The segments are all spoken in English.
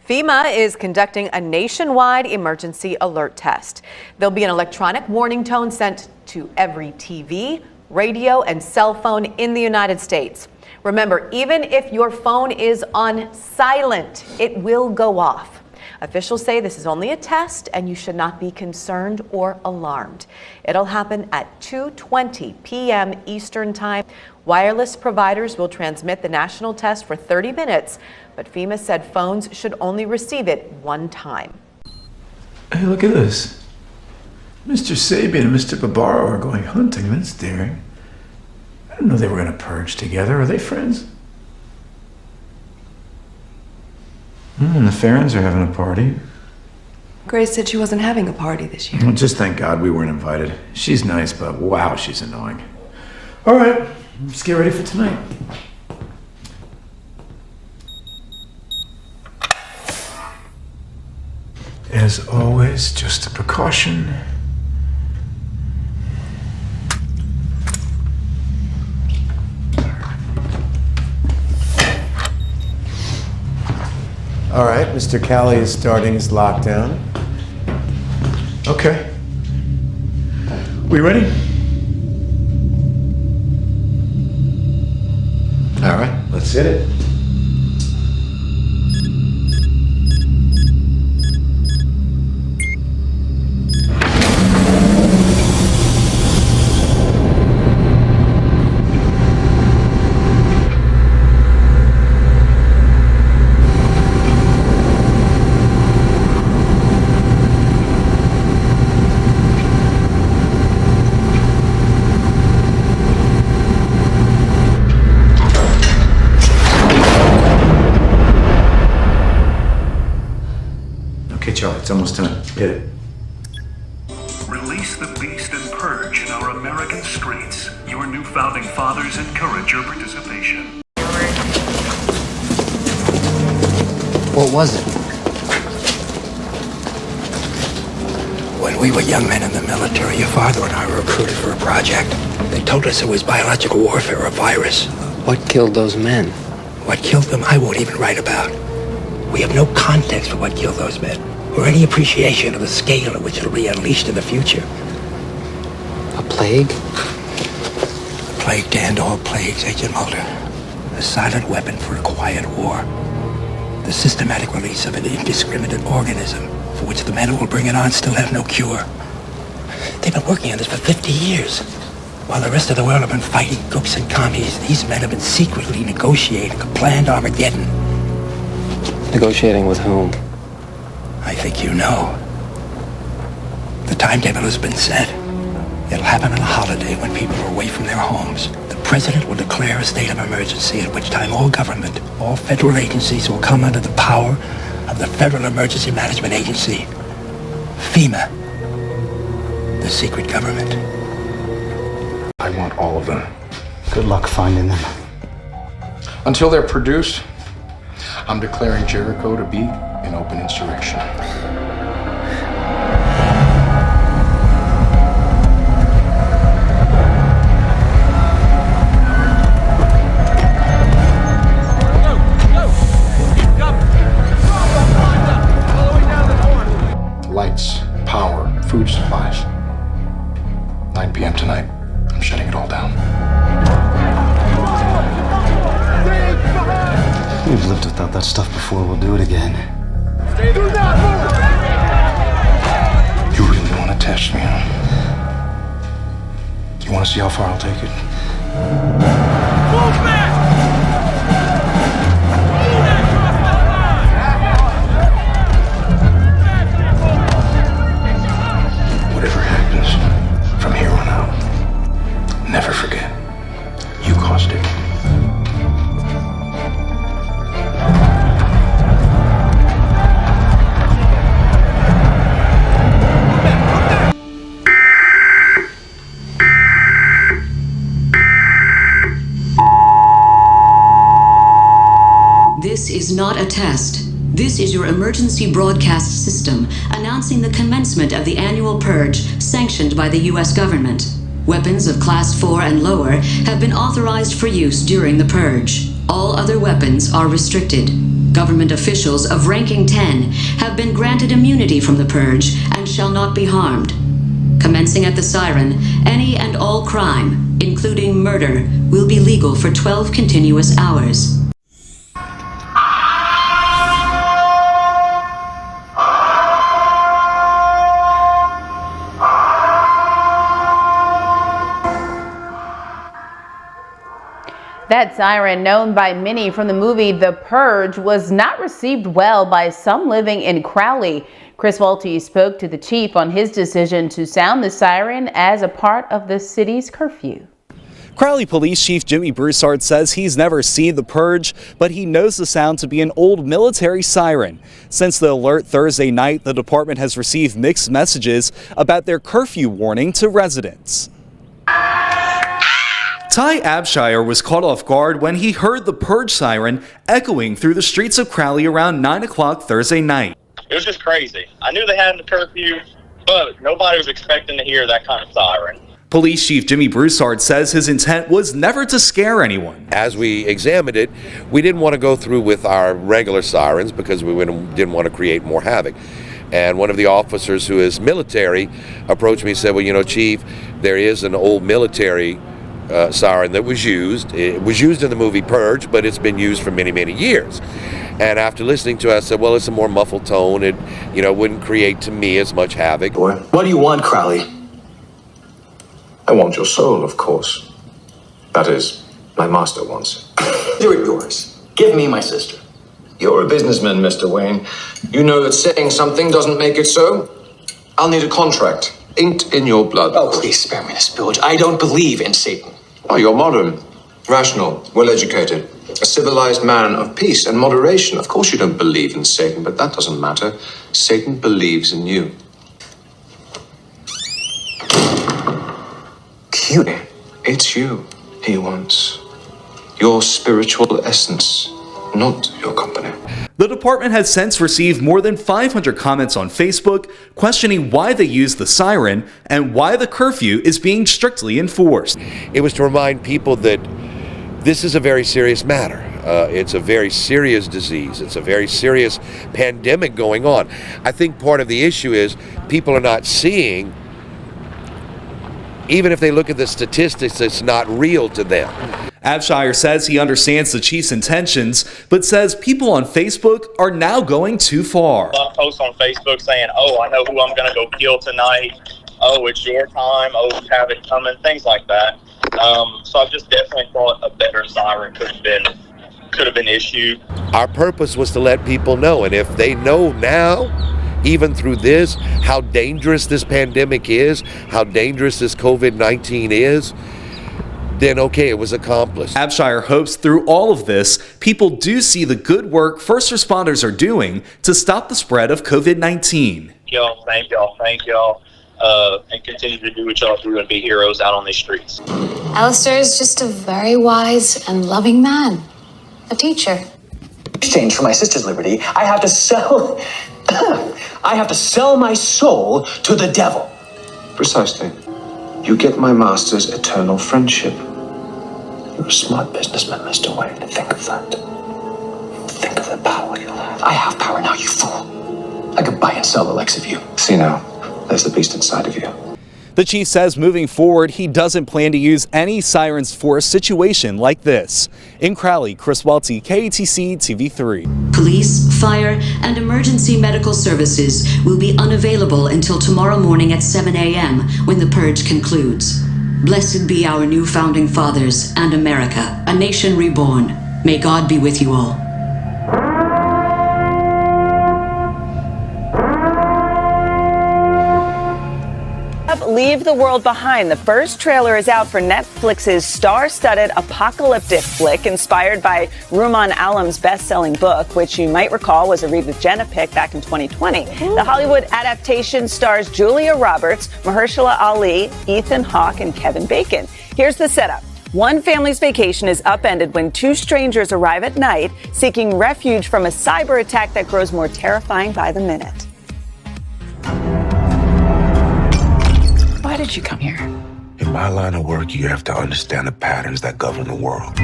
FEMA is conducting a nationwide emergency alert test. There'll be an electronic warning tone sent to every TV, radio, and cell phone in the United States. Remember, even if your phone is on silent, it will go off. Officials say this is only a test and you should not be concerned or alarmed. It'll happen at 2:20 p.m. Eastern Time. Wireless providers will transmit the national test for 30 minutes, but FEMA said phones should only receive it one time. Hey, look at this. Mr. Sabian and Mr. Barbaro are going hunting. That's daring. I didn't know they were going to purge together. Are they friends? And the Farrens are having a party. Grace said she wasn't having a party this year. Well, just thank God we weren't invited. She's nice, but wow, she's annoying. All right, let's get ready for tonight. As always, just a precaution. All right, Mr. Callie is starting his lockdown. Okay. We ready? All right, let's hit it. Okay, Charlie, it's almost time. Hit it. Release the beast and purge in our American streets. Your new founding fathers encourage your participation. What was it? When we were young men in the military, your father and I were recruited for a project. They told us it was biological warfare or a virus. What killed those men? What killed them, I won't even write about. We have no context for what killed those men, or any appreciation of the scale at which it'll be unleashed in the future. A plague? A plague to end all plagues, Agent Mulder. A silent weapon for a quiet war. The systematic release of an indiscriminate organism for which the men who will bring it on still have no cure. They've been working on this for 50 years. While the rest of the world have been fighting gooks and commies, these men have been secretly negotiating a planned Armageddon. Negotiating with whom? I think you know. The timetable has been set. It'll happen on a holiday when people are away from their homes. The president will declare a state of emergency, at which time all government, all federal agencies will come under the power of the Federal Emergency Management Agency, FEMA, the secret government. I want all of them. Good luck finding them. Until they're produced, I'm declaring Jericho to be an open insurrection. Lights, power, food supplies. 9 p.m. tonight. I'm shutting it all down. We've lived without that stuff before, we'll do it again. You really want to test me, huh? You want to see how far I'll take it? Move back! Whatever happens from here on out, never forget, you caused it. This is not a test. This is your emergency broadcast system announcing the commencement of the annual purge sanctioned by the U.S. government. Weapons of Class 4 and lower have been authorized for use during the purge. All other weapons are restricted. Government officials of ranking 10 have been granted immunity from the purge and shall not be harmed. Commencing at the siren, any and all crime, including murder, will be legal for 12 continuous hours. That siren, known by many from the movie The Purge, was not received well by some living in Crowley. Chris Walty spoke to the chief on his decision to sound the siren as a part of the city's curfew. Crowley Police Chief Jimmy Broussard says he's never seen the purge, but he knows the sound to be an old military siren. Since the alert Thursday night, the department has received mixed messages about their curfew warning to residents. Ty Abshire was caught off guard when he heard the purge siren echoing through the streets of Crowley around 9 o'clock Thursday night. It was just crazy. I knew they had the curfew, but nobody was expecting to hear that kind of siren. Police Chief Jimmy Broussard says his intent was never to scare anyone. As we examined it, we didn't want to go through with our regular sirens because we didn't want to create more havoc. And one of the officers who is military approached me and said, well, you know, Chief, there is an old military siren that was used. It was used in the movie Purge, but it's been used for many, many years. And after listening to it, I said, well, it's a more muffled tone. It, you know, wouldn't create to me as much havoc. What do you want, Crowley? I want your soul, of course. That is, my master wants it. Do it yours. Give me my sister. You're a businessman, Mr. Wayne. You know that saying something doesn't make it so. I'll need a contract, inked in your blood. Oh, please spare me this pillage. I don't believe in Satan. Oh, you're modern, rational, well-educated, a civilized man of peace and moderation. Of course you don't believe in Satan, but that doesn't matter. Satan believes in you. Cute. It's you he wants. Your spiritual essence, not your company. The department has since received more than 500 comments on Facebook questioning why they use the siren and why the curfew is being strictly enforced. It was to remind people that this is a very serious matter. It's a very serious disease. It's a very serious pandemic going on. I think part of the issue is people are not seeing, even if they look at the statistics, it's not real to them. Abshire says he understands the chief's intentions, but says people on Facebook are now going too far. I post on Facebook saying, oh, I know who I'm going to go kill tonight. Oh, it's your time. Oh, have it coming. Things like that. So I've just definitely thought a better siren could have been issued. Our purpose was to let people know, and if they know now, even through this, how dangerous this pandemic is, how dangerous this COVID-19 is, then okay, it was accomplished. Abshire hopes through all of this, people do see the good work first responders are doing to stop the spread of COVID-19. Thank y'all, and continue to do what y'all do and be heroes out on these streets. Alistair is just a very wise and loving man, a teacher. In exchange for my sister's liberty, I have to sell my soul to the devil. Precisely. You get my master's eternal friendship. You're a smart businessman, Mr. Wayne. Think of that. Think of the power you'll have. I have power now, you fool. I could buy and sell the likes of you. See now, there's the beast inside of you. The chief says moving forward, he doesn't plan to use any sirens for a situation like this. In Crowley, Chris Welty, KATC TV3. Police, fire, and emergency medical services will be unavailable until tomorrow morning at 7 a.m. when the purge concludes. Blessed be our new founding fathers and America, a nation reborn. May God be with you all. Leave the World Behind. The first trailer is out for Netflix's star-studded apocalyptic flick inspired by Rumaan Alam's best-selling book, which you might recall was a Read with Jenna pick back in 2020. The Hollywood adaptation stars Julia Roberts, Mahershala Ali, Ethan Hawke, and Kevin Bacon. Here's the setup. One family's vacation is upended when two strangers arrive at night seeking refuge from a cyber attack that grows more terrifying by the minute. Why did you come here? In my line of work, you have to understand the patterns that govern the world.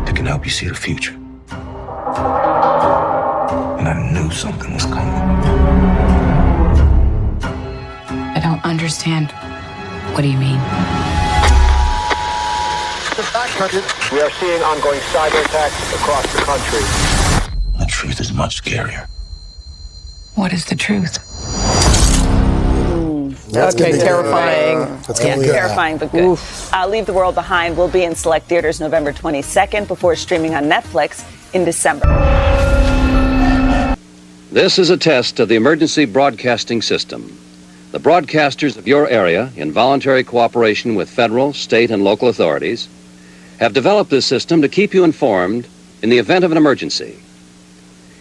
That can help you see the future. And I knew something was coming. I don't understand. What do you mean? We are seeing ongoing cyber attacks across the country. The truth is much scarier. What is the truth? Okay, terrifying. That's gonna be good. Terrifying, but good. Leave the World Behind will be in select theaters November 22nd before streaming on Netflix in December. This is a test of the emergency broadcasting system. The broadcasters of your area, in voluntary cooperation with federal, state, and local authorities, have developed this system to keep you informed in the event of an emergency.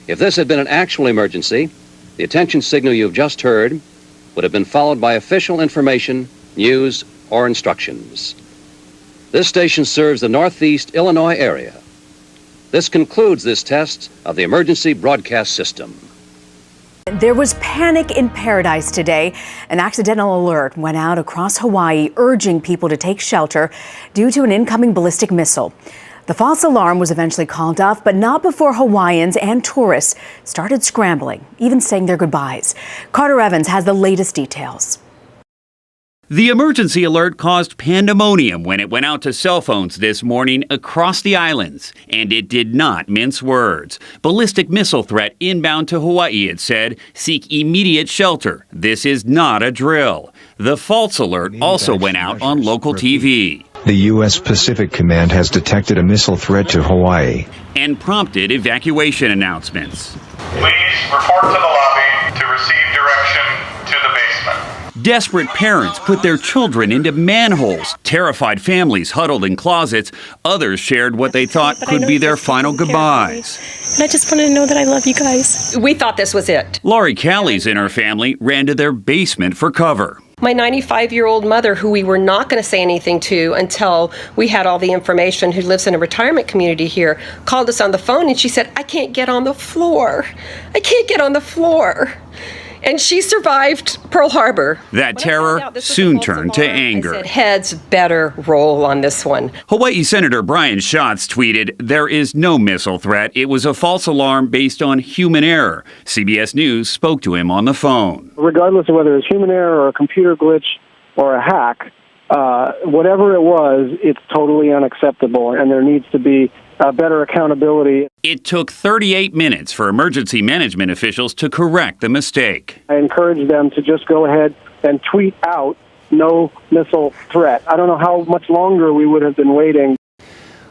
If this had been an actual emergency, the attention signal you've just heard would have been followed by official information, news, or instructions. This station serves the Northeast Illinois area. This concludes this test of the emergency broadcast system. There was panic in paradise today. An accidental alert went out across Hawaii urging people to take shelter due to an incoming ballistic missile. The false alarm was eventually called off, but not before Hawaiians and tourists started scrambling, even saying their goodbyes. Carter Evans has the latest details. The emergency alert caused pandemonium when it went out to cell phones this morning across the islands, and it did not mince words. Ballistic missile threat inbound to Hawaii, it said. Seek immediate shelter. This is not a drill. The false alert also went out on local TV. The U.S. Pacific Command has detected a missile threat to Hawaii and prompted evacuation announcements. Please report to the lobby to receive direction to the basement. Desperate parents put their children into manholes. Terrified families huddled in closets. Others shared what they thought could be their final goodbyes. And I just wanted to know that I love you guys. We thought this was it. Laurie Callies and her family ran to their basement for cover. My 95-year-old mother, who we were not going to say anything to until we had all the information, who lives in a retirement community here, called us on the phone and she said, I can't get on the floor. I can't get on the floor. And she survived Pearl Harbor. That terror soon turned to anger. I said, heads better roll on this one. Hawaii Senator Brian Schatz tweeted, there is no missile threat. It was a false alarm based on human error. CBS News spoke to him on the phone. Regardless of whether it's human error or a computer glitch or a hack, whatever it was, it's totally unacceptable, and there needs to be better accountability. It took 38 minutes for emergency management officials to correct the mistake. I encourage them to just go ahead and tweet out no missile threat. I don't know how much longer we would have been waiting.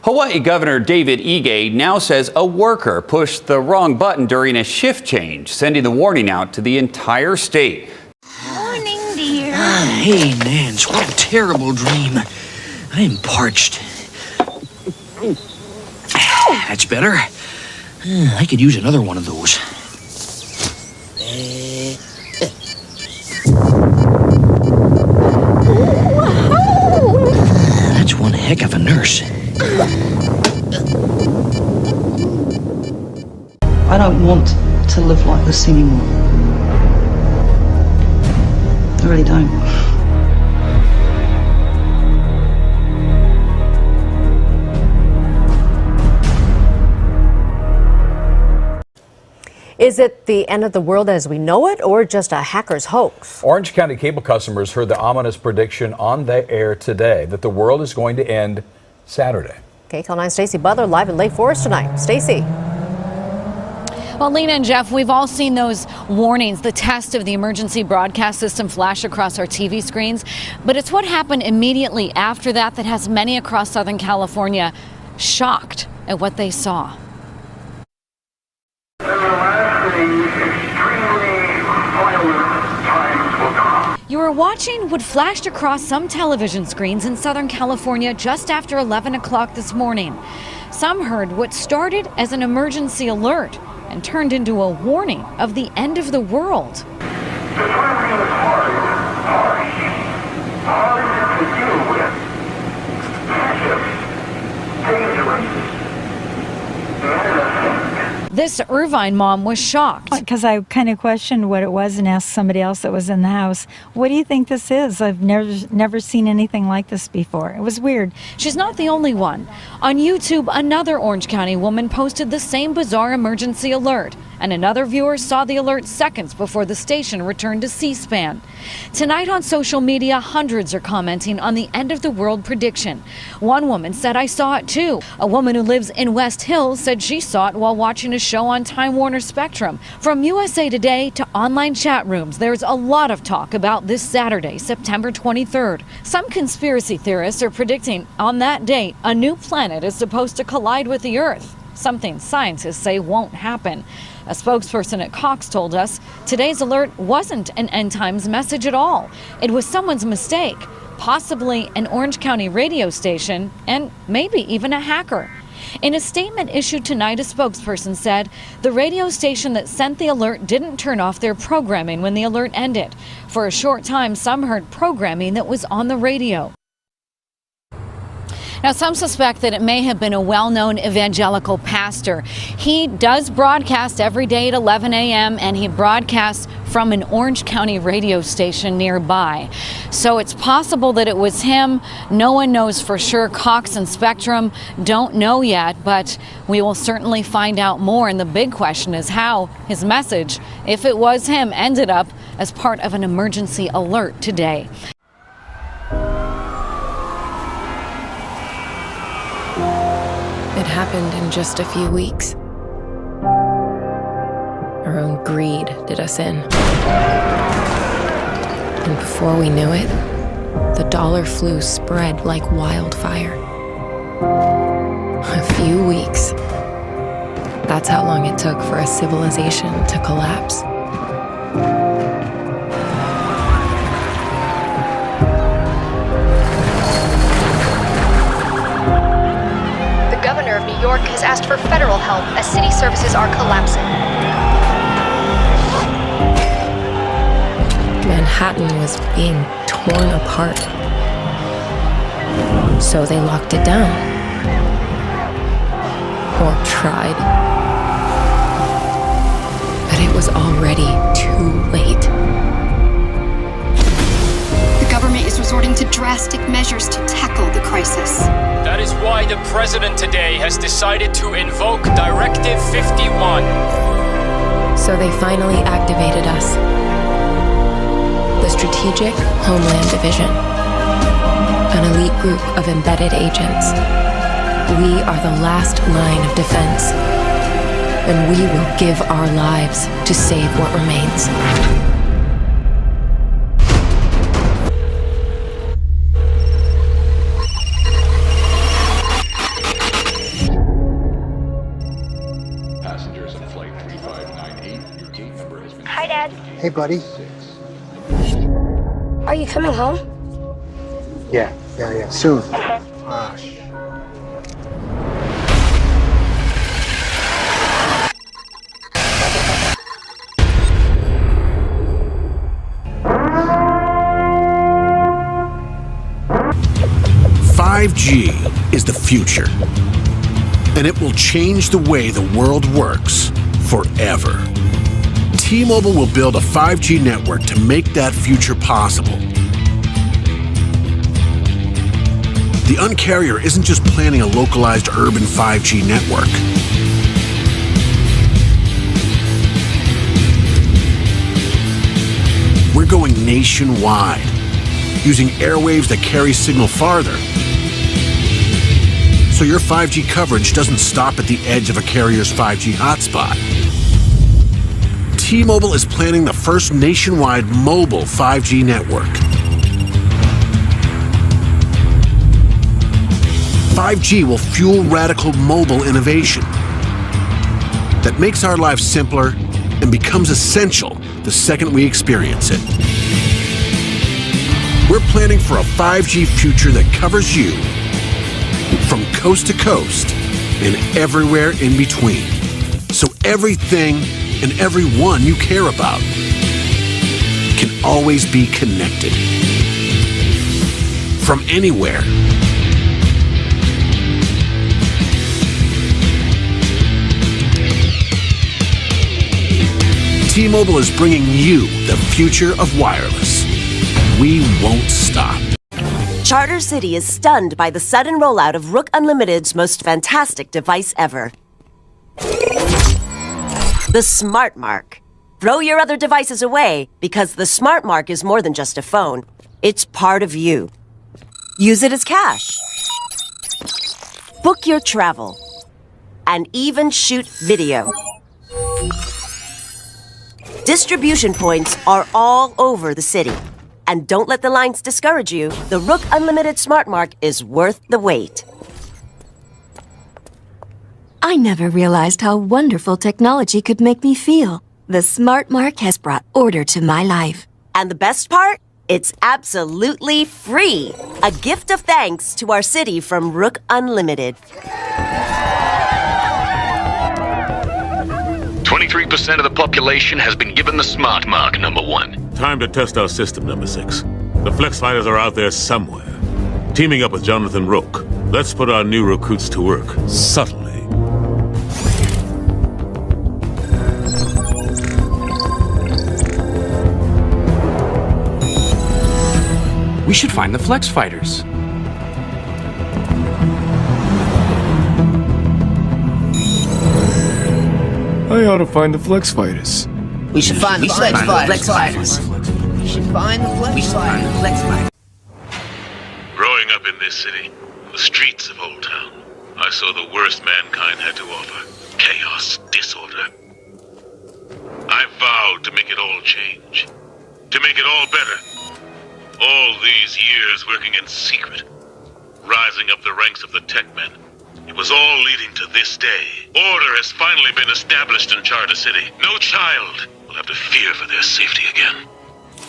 Hawaii Governor David Ige now says a worker pushed the wrong button during a shift change, sending the warning out to the entire state. Morning, dear. Hey, Nance, what a terrible dream. I'm parched. That's better. I could use another one of those. That's one heck of a nurse. I don't want to live like this anymore. I really don't. Is it the end of the world as we know it, or just a hacker's hoax? Orange County cable customers heard the ominous prediction on the air today that the world is going to end Saturday. KCAL 9 Stacey Butler live in Lake Forest tonight. Stacey. Well, Lena and Jeff, we've all seen those warnings, the test of the emergency broadcast system flash across our TV screens. But it's what happened immediately after that that has many across Southern California shocked at what they saw. You were watching what flashed across some television screens in Southern California just after 11 o'clock this morning. Some heard what started as an emergency alert and turned into a warning of the end of the world. This Irvine mom was shocked. Because I kind of questioned what it was and asked somebody else that was in the house, what do you think this is? I've never seen anything like this before. It was weird. She's not the only one. On YouTube, another Orange County woman posted the same bizarre emergency alert, and another viewer saw the alert seconds before the station returned to C-SPAN. Tonight on social media, hundreds are commenting on the end of the world prediction. One woman said, "I saw it too." A woman who lives in West Hills said she saw it while watching a show on Time Warner Spectrum. From USA Today to online chat rooms, there's a lot of talk about this Saturday, September 23rd. Some conspiracy theorists are predicting on that date, a new planet is supposed to collide with the Earth, something scientists say won't happen. A spokesperson at Cox told us today's alert wasn't an end times message at all. It was someone's mistake, possibly an Orange County radio station, and maybe even a hacker. In a statement issued tonight, a spokesperson said the radio station that sent the alert didn't turn off their programming when the alert ended. For a short time, some heard programming that was on the radio. Now, some suspect that it may have been a well-known evangelical pastor. He does broadcast every day at 11 a.m. and he broadcasts from an Orange County radio station nearby. So it's possible that it was him. No one knows for sure. Cox and Spectrum don't know yet, but we will certainly find out more. And the big question is how his message, if it was him, ended up as part of an emergency alert today. It happened in just a few weeks. Our own greed did us in. And before we knew it, the dollar flu spread like wildfire. A few weeks. That's how long it took for a civilization to collapse. The governor of New York has asked for federal help as city services are collapsing. Manhattan was being torn apart. So they locked it down. Or tried. But it was already too late. The government is resorting to drastic measures to tackle the crisis. That is why the president today has decided to invoke Directive 51. So they finally activated us. The Strategic Homeland Division. An elite group of embedded agents. We are the last line of defense. And we will give our lives to save what remains. Passengers on flight 3598, your gate number has been... Hi, Dad. Hey, buddy. Are you coming home? Yeah, soon. Gosh. .5G is the future, and it will change the way the world works forever. T-Mobile will build a 5G network to make that future possible. The Un-carrier isn't just planning a localized urban 5G network. We're going nationwide, using airwaves that carry signal farther, so your 5G coverage doesn't stop at the edge of a carrier's 5G hotspot. T-Mobile is planning the first nationwide mobile 5G network. 5G will fuel radical mobile innovation that makes our lives simpler and becomes essential the second we experience it. We're planning for a 5G future that covers you from coast to coast and everywhere in between. So everything and everyone you care about can always be connected. From anywhere. T-Mobile is bringing you the future of wireless. We won't stop. Charter City is stunned by the sudden rollout of Rook Unlimited's most fantastic device ever. The Smart Mark. Throw your other devices away, because the Smart Mark is more than just a phone. It's part of you. Use it as cash. Book your travel. And even shoot video. Distribution points are all over the city. And don't let the lines discourage you. The Rook Unlimited Smart Mark is worth the wait. I never realized how wonderful technology could make me feel. The Smart Mark has brought order to my life. And the best part? It's absolutely free. A gift of thanks to our city from Rook Unlimited. 23% of the population has been given the Smart Mark, number 1. Time to test our system, number 6. The Flex Fighters are out there somewhere. Teaming up with Jonathan Rook. Let's put our new recruits to work, subtly. We should find the Flex Fighters. I ought to find the Flex Fighters. We should find the Flex Fighters. We should find the Flex Fighters. Growing up in this city, the streets of Old Town, I saw the worst mankind had to offer. Chaos, disorder. I vowed to make it all change. To make it all better. All these years working in secret. Rising up the ranks of the tech men. It was all leading to this day. Order has finally been established in Charter City. No child will have to fear for their safety again.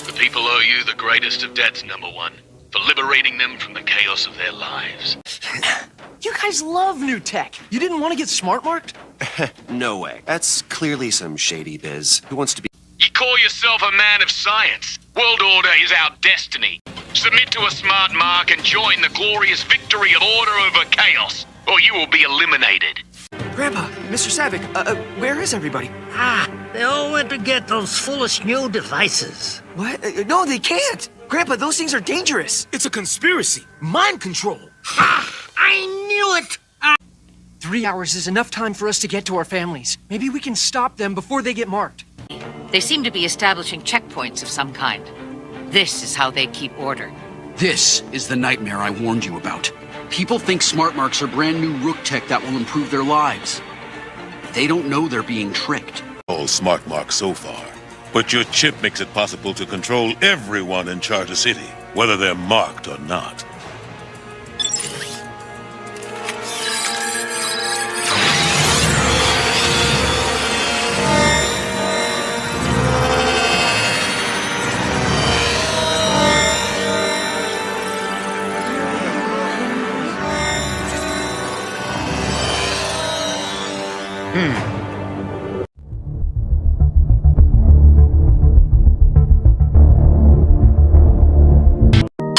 The people owe you the greatest of debts, number 1, for liberating them from the chaos of their lives. You guys love new tech. You didn't want to get smart marked? No way. That's clearly some shady biz. Who wants to be... You call yourself a man of science. World order is our destiny. Submit to a Smart Mark and join the glorious victory of order over chaos, or you will be eliminated. Grandpa, Mr. Savick, where is everybody? They all went to get those foolish new devices. What? No, they can't. Grandpa, those things are dangerous. It's a conspiracy. Mind control. I knew it! 3 hours is enough time for us to get to our families. Maybe we can stop them before they get marked. They seem to be establishing checkpoints of some kind. This is how they keep order. This is the nightmare I warned you about. People think smart marks are brand new Rook tech that will improve their lives. They don't know they're being tricked. All smart marks so far. But your chip makes it possible to control everyone in Charter City, whether they're marked or not.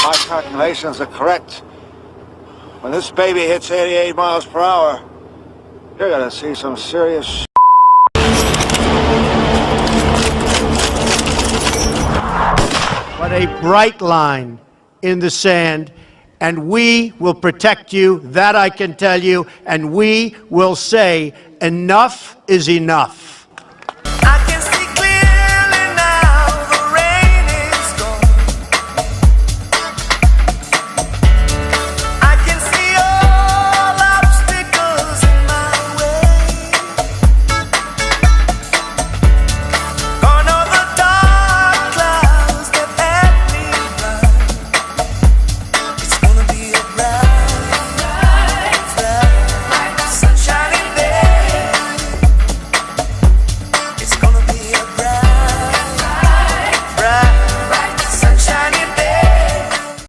My calculations are correct. When this baby hits 88 miles per hour, you're gonna see some serious But a bright line in the sand, and we will protect you, that I can tell you, and we will say enough is enough.